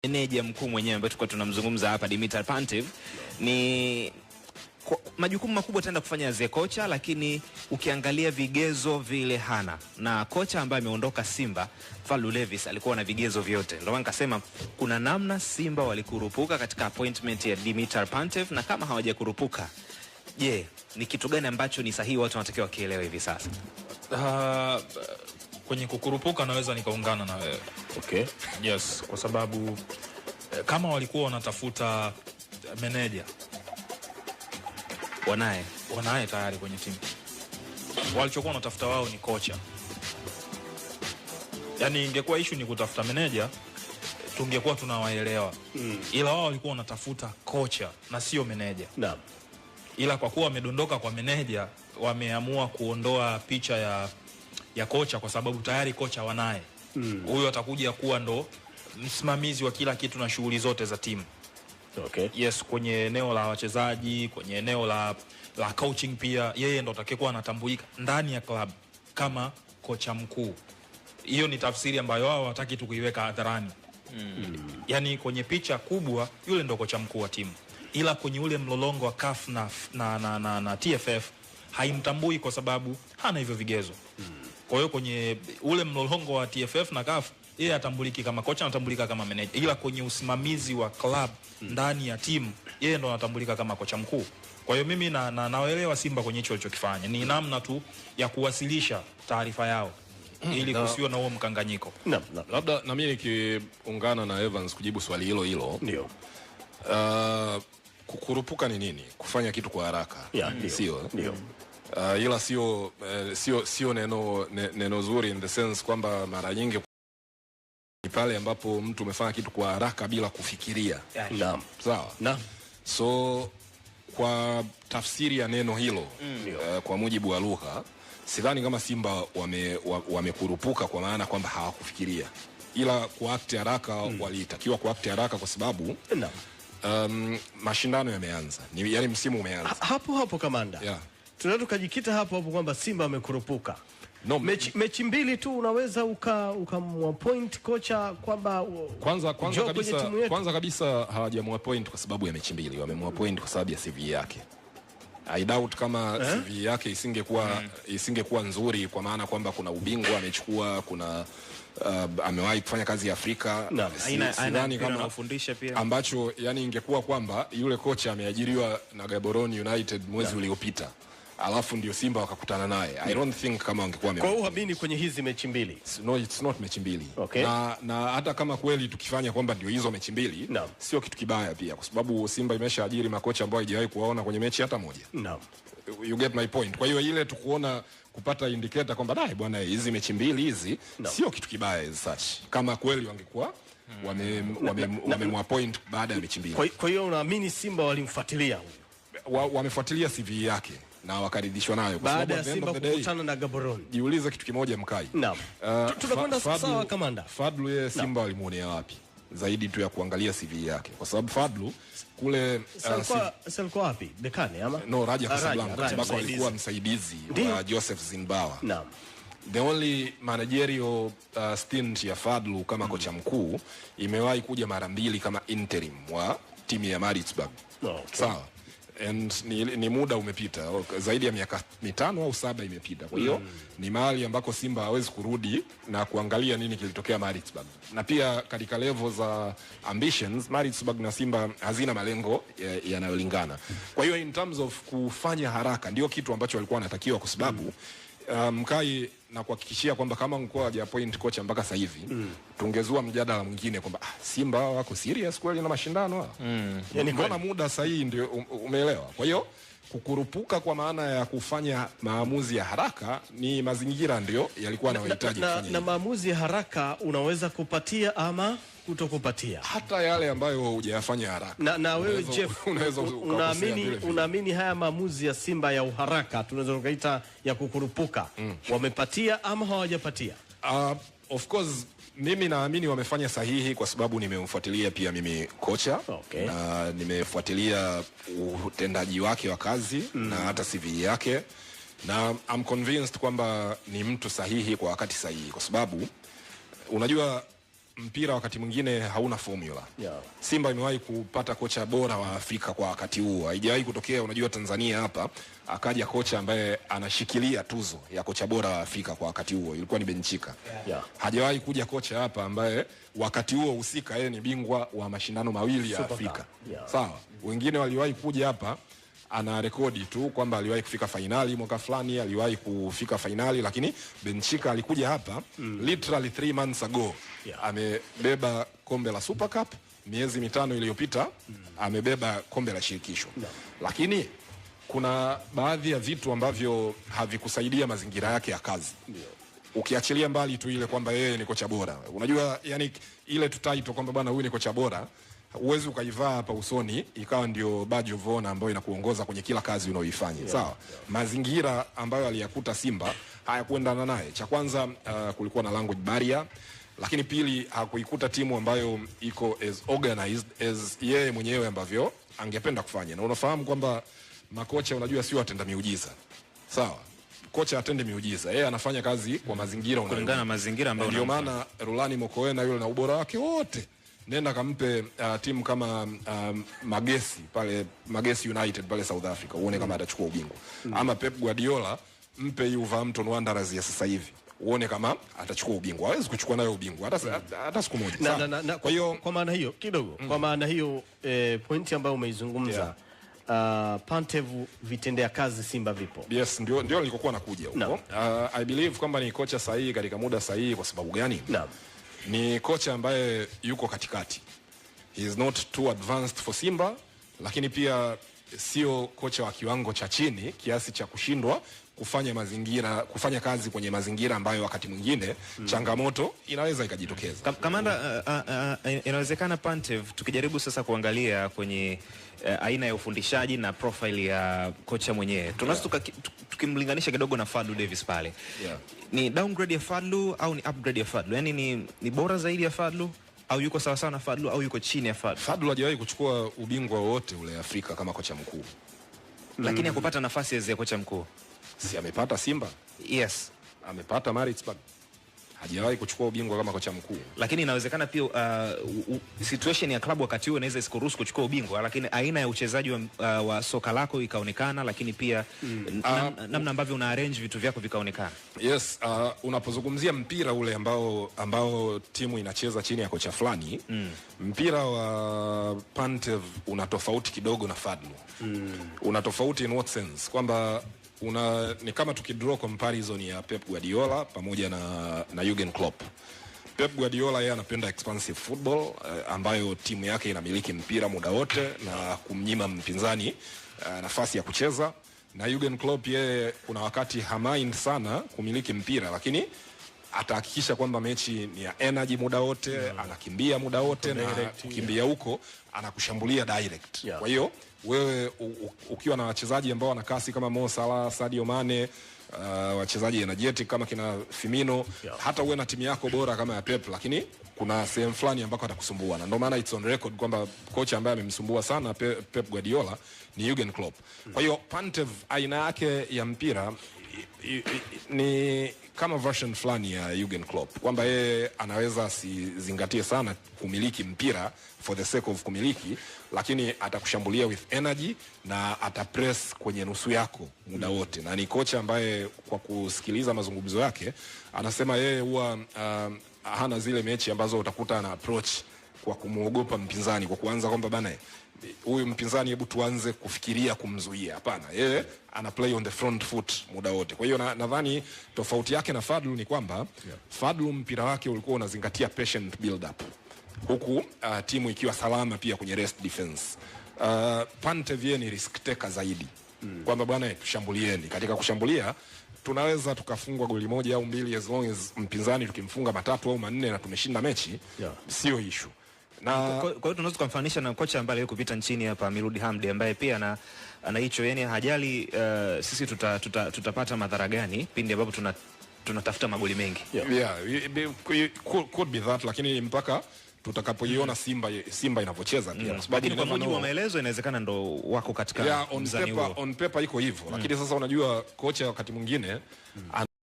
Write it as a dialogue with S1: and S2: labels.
S1: Meneja mkuu mwenyewe ambaye tulikuwa tunamzungumza hapa, Dimitar Pantev, ni majukumu makubwa tenda kufanya ze kocha, lakini ukiangalia vigezo vile hana. Na kocha ambaye ameondoka Simba, Fadlu Davids, alikuwa na vigezo vyote. Ndio maana nikasema kuna namna Simba walikurupuka katika appointment ya Dimitar Pantev, na kama hawajakurupuka, je, ni kitu gani ambacho ni sahihi watu wanatakiwa kielewe hivi sasa?
S2: Kwenye kukurupuka naweza nikaungana na wewe.
S1: Okay.
S2: Yes, kwa sababu kama walikuwa wanatafuta meneja, wanaye tayari kwenye timu. Walichokuwa wanatafuta wao ni kocha. Yaani ingekuwa issue ni kutafuta meneja, tungekuwa tunawaelewa. Ila wao walikuwa wanatafuta kocha na sio meneja.
S3: Naam.
S2: Ila kwa kuwa wamedondoka kwa meneja, wameamua kuondoa picha ya kocha kwa sababu tayari kocha wanaye. Huyo atakuja kuwa ndo msimamizi wa kila kitu na shughuli zote za timu.
S3: Okay.
S2: Yes, kwenye eneo la wachezaji, kwenye eneo la coaching pia, yeye ndo atakayekuwa anatambulika ndani ya club kama kocha mkuu. Hiyo ni tafsiri ambayo wao wataki tu kuiweka hadharani. Yaani kwenye picha kubwa yule ndo kocha mkuu wa timu. Ila kwenye ule mlolongo wa CAF na TFF haimtambui kwa sababu hana hivyo vigezo. Kwa hiyo kwenye ule mlolongo wa TFF na CAF, yeye atambuliki kama kocha, anatambulika kama manager. Ila kwenye usimamizi wa club ndani ya timu, yeye ndo anatambulika kama kocha mkuu. Kwa hiyo mimi nawaelewa Simba kwenye hicho walichokifanya. Ni namna tu ya kuwasilisha taarifa yao ili kusiwe na huo mkanganyiko.
S4: Labda na mimi nikiungana na Evans kujibu swali hilo hilo.
S3: Ndio.
S4: Kukurupuka ni nini? Kufanya kitu kwa haraka. Sio?
S3: Ndio.
S4: Ila sio neno zuri in the sense kwamba mara nyingi ni pale ambapo mtu umefanya kitu kwa haraka bila kufikiria.
S3: Naam.
S4: Sawa?
S3: Naam.
S4: So kwa tafsiri ya neno hilo, kwa mujibu wa lugha, sidhani kama Simba wamekurupuka kwa maana kwamba hawakufikiria. Ila kuact haraka, walitakiwa kuact haraka kwa sababu mashindano yameanza. Yaani msimu umeanza.
S3: Hapo kamanda.
S4: Yeah.
S3: Tunaweza tukajikita hapo kwamba Simba wamekurupuka. No, mechi mbili tu unaweza ukamwapoint kocha kwamba
S4: kwanza kabisa hawajamwapoint kwa sababu ya mechi mbili, wamemwapoint kwa sababu ya CV yake. I doubt kama CV yake isingekuwa nzuri, kwa maana kwamba kuna ubingwa amechukua, kuna amewahi kufanya kazi ya Afrika, sidhani kama
S1: anafundisha pia,
S4: ambacho yani ingekuwa kwamba yule kocha ameajiriwa na Gaborone United mwezi uliopita, alafu ndio Simba wakakutana naye. I don't think kama wangekuwa
S3: kwa uhabini kwenye hizi mechi mbili.
S4: No, it's not mechi mbili.
S3: Okay.
S4: Na hata kama kweli tukifanya kwamba ndio hizo mechi mbili, sio kitu kibaya pia, kwa sababu Simba imeshaajiri makocha ambao haijawahi kuwaona kwenye mechi hata moja. You get my point. Kwa hiyo ile tukuona kupata indicator kwamba bwana hizi mechi mbili hizi sio kitu kibaya as such, kama kweli wangekuwa wamemwapoint baada ya mechi mbili.
S3: Kwa hiyo unaamini Simba walimfuatilia
S4: wamefuatilia CV yake na wakaridhishwa nayo,
S3: kwa sababu baada ya Simba kukutana na Gaborone.
S4: Jiulize kitu kimoja Mkai.
S3: Naam. Tunakwenda sawa kamanda.
S4: Fadlu yeye Simba walimuonea wapi? Zaidi tu ya kuangalia CV yake. Kwa sababu Fadlu kule
S3: alikuwa wapi? Bekane ama?
S4: No, Raja Casablanca, ambako alikuwa msaidizi wa Joseph Zinbawa.
S3: Naam.
S4: The only managerial stint ya Fadlu kama kocha mkuu imewahi kuja mara mbili kama interim wa timu ya Maritzburg. Sawa. And ni muda umepita zaidi ya miaka 5 au 7 imepita. Kwa hiyo ni mahali ambako Simba hawezi kurudi na kuangalia nini kilitokea Maritzburg. Na pia katika level za ambitions, Maritzburg na Simba hazina malengo yanayolingana. Kwa hiyo in terms of kufanya haraka ndio kitu ambacho walikuwa wanatakiwa, kwa sababu Mkai na kuhakikishia kwamba kama mkoa hajapoint kocha mpaka sasa hivi, tungezua mjadala mwingine kwamba Simba wako serious kweli na mashindano. Yani mbona muda sahihi ndio umeelewa. Kwa hiyo kukurupuka kwa maana ya kufanya maamuzi ya haraka ni mazingira ndio yalikuwa yanahitaji kufanya.
S3: Na maamuzi ya haraka unaweza kupatia ama kutokupatia,
S4: hata yale ambayo hujayafanya haraka.
S3: Na wewe Jeff, unaamini haya maamuzi ya Simba ya uharaka tunaweza kuita ya kukurupuka, wamepatia ama hawajapatia?
S4: Of course mimi naamini wamefanya sahihi, kwa sababu nimemfuatilia pia mimi kocha. Na nimefuatilia utendaji wake wa kazi na hata CV yake, na I'm convinced kwamba ni mtu sahihi kwa wakati sahihi, kwa sababu unajua mpira wakati mwingine hauna formula. Simba imewahi kupata kocha bora wa Afrika kwa wakati huo. Haijawahi kutokea, unajua Tanzania hapa akaja kocha ambaye anashikilia tuzo ya kocha bora wa Afrika kwa wakati huo. Ilikuwa ni Benchika. Hajawahi kuja kocha hapa ambaye wakati huo husika yeye ni bingwa wa mashindano mawili ya Afrika. Sawa. Wengine waliwahi kuja hapa ana rekodi tu kwamba aliwahi kufika fainali mwaka fulani, aliwahi kufika fainali, lakini Benchika alikuja hapa literally 3 months ago. Amebeba kombe la Super Cup, miezi 5 iliyopita amebeba kombe la shirikisho. Lakini kuna baadhi ya vitu ambavyo havikusaidia mazingira yake ya kazi. Ukiachilia mbali tu ile kwamba yeye ni kocha bora. Unajua yani ile tutaito kwamba bwana huyu ni kocha bora, uwezi ukaivaa hapa usoni ikawa ndio badge of honor ambayo inakuongoza kwenye kila kazi unaoifanya. Sawa. Mazingira ambayo aliyakuta Simba hayakuendana naye. Cha kwanza kulikuwa na language barrier, lakini pili hakuikuta timu ambayo iko as organized as yeye mwenyewe ambavyo angependa kufanya. Na unafahamu kwamba makocha unajua sio atenda miujiza. Sawa. Kocha atende miujiza. Yeye anafanya kazi kwa mazingira
S1: kulingana na mazingira ambayo
S4: ndio maana Rulani Mokoena yule na ubora wake wote. Nenda kampe timu kama Magesi pale, Magesi United pale South Africa, uone kama atachukua ubingwa. Ama Pep Guardiola mpe Wolverhampton Wanderers ya sasa hivi, uone kama atachukua ubingwa. Hawezi kuchukua nayo ubingwa hata siku moja.
S3: Kwa hiyo kwa maana hiyo kidogo kwa maana hiyo pointi ambayo umeizungumza Pantev vitendea kazi Simba vipo.
S4: Yes, ndio nilikokuwa nakuja huko. I believe kwamba ni kocha sahihi katika muda sahihi. Kwa sababu gani? Ni kocha ambaye yuko katikati. He is not too advanced for Simba, lakini pia sio kocha wa kiwango cha chini kiasi cha kushindwa kufanya kazi kwenye mazingira ambayo wakati mwingine changamoto inaweza ikajitokeza.
S1: Kamanda, inawezekana Pantev, tukijaribu sasa kuangalia kwenye aina ya ufundishaji na profile ya kocha mwenyewe, tunaweza tukimlinganisha kidogo na Fadlu Davis pale. Ni downgrade ya Fadlu au ni upgrade ya Fadlu? Yani ni bora zaidi ya Fadlu au yuko sawa sawa na Fadlu au yuko chini ya Fadlu?
S4: Fadlu hajawahi kuchukua ubingwa wote ule Afrika kama kocha mkuu.
S1: Lakini hakupata nafasi ya kocha mkuu.
S4: Si amepata Simba?
S1: Yes.
S4: Amepata Maritzburg. Hajawahi kuchukua ubingwa kama kocha mkuu.
S1: Lakini inawezekana pia situation ya klabu wakati huo inaweza isikuruhusu kuchukua ubingwa, lakini aina ya uchezaji wa soka lako ikaonekana, lakini pia namna ambavyo una arrange vitu vyako vikaonekana.
S4: Yes, unapozungumzia mpira ule ambao timu inacheza chini ya kocha fulani, mpira wa Pantev una tofauti kidogo na Fadlu. Una tofauti in what sense? Kwamba ni kama tukidraw comparison ya Pep Guardiola pamoja na Jurgen Klopp. Pep Guardiola yeye anapenda expansive football ambayo timu yake inamiliki mpira muda wote na kumnyima mpinzani nafasi ya kucheza. Na Jurgen Klopp yeye kuna wakati hamind sana kumiliki mpira, lakini atahakikisha kwamba mechi ni ya energy muda wote, anakimbia muda wote, na kukimbia huko anakushambulia direct. Kwa hiyo wewe ukiwa na wachezaji ambao wana kasi kama Mo Salah, Sadio Mane, wachezaji energetic kama kina Firmino, hata uwe na timu yako bora kama ya Pep, lakini kuna sehemu fulani ambako atakusumbua. Na ndio maana it's on record kwamba kocha ambaye amemsumbua sana Pep Guardiola ni Jurgen Klopp. Kwa hiyo Pantev aina yake ya mpira ni kama version fulani ya Jurgen Klopp, kwamba yeye anaweza sizingatie sana kumiliki mpira for the sake of kumiliki, lakini atakushambulia with energy na atapress kwenye nusu yako muda wote. Na ni kocha ambaye kwa kusikiliza mazungumzo yake anasema yeye huwa hana zile mechi ambazo utakuta ana approach kwa kumuogopa mpinzani, kwa kuanza kwamba bana huyu mpinzani hebu tuanze kufikiria kumzuia. Hapana, yeye ana play on the front foot muda wote. Kwa hiyo nadhani tofauti yake na Fadlu ni kwamba Fadlu mpira wake ulikuwa unazingatia patient build up, huku timu ikiwa salama pia kwenye rest defense. Pantev ni risk taker zaidi, kwamba bwana tushambulieni. Katika kushambulia tunaweza tukafungwa goli moja au mbili, as long as mpinzani tukimfunga 3 au 4 na tumeshinda mechi, sio issue.
S1: Na kwa hiyo tunaweza kumfananisha na kocha ambaye yuko kupita nchini hapa, Milud Hamdi, ambaye pia ana hicho, yani hajali sisi tutapata madhara gani pindi ambapo tunatafuta magoli mengi.
S4: Could be that, lakini mpaka tutakapoiona Simba inavyocheza pia,
S1: kwa sababu kwa mujibu wa maelezo inawezekana ndo wako katika mzani huo.
S4: On paper iko hivyo, lakini sasa unajua kocha wakati mwingine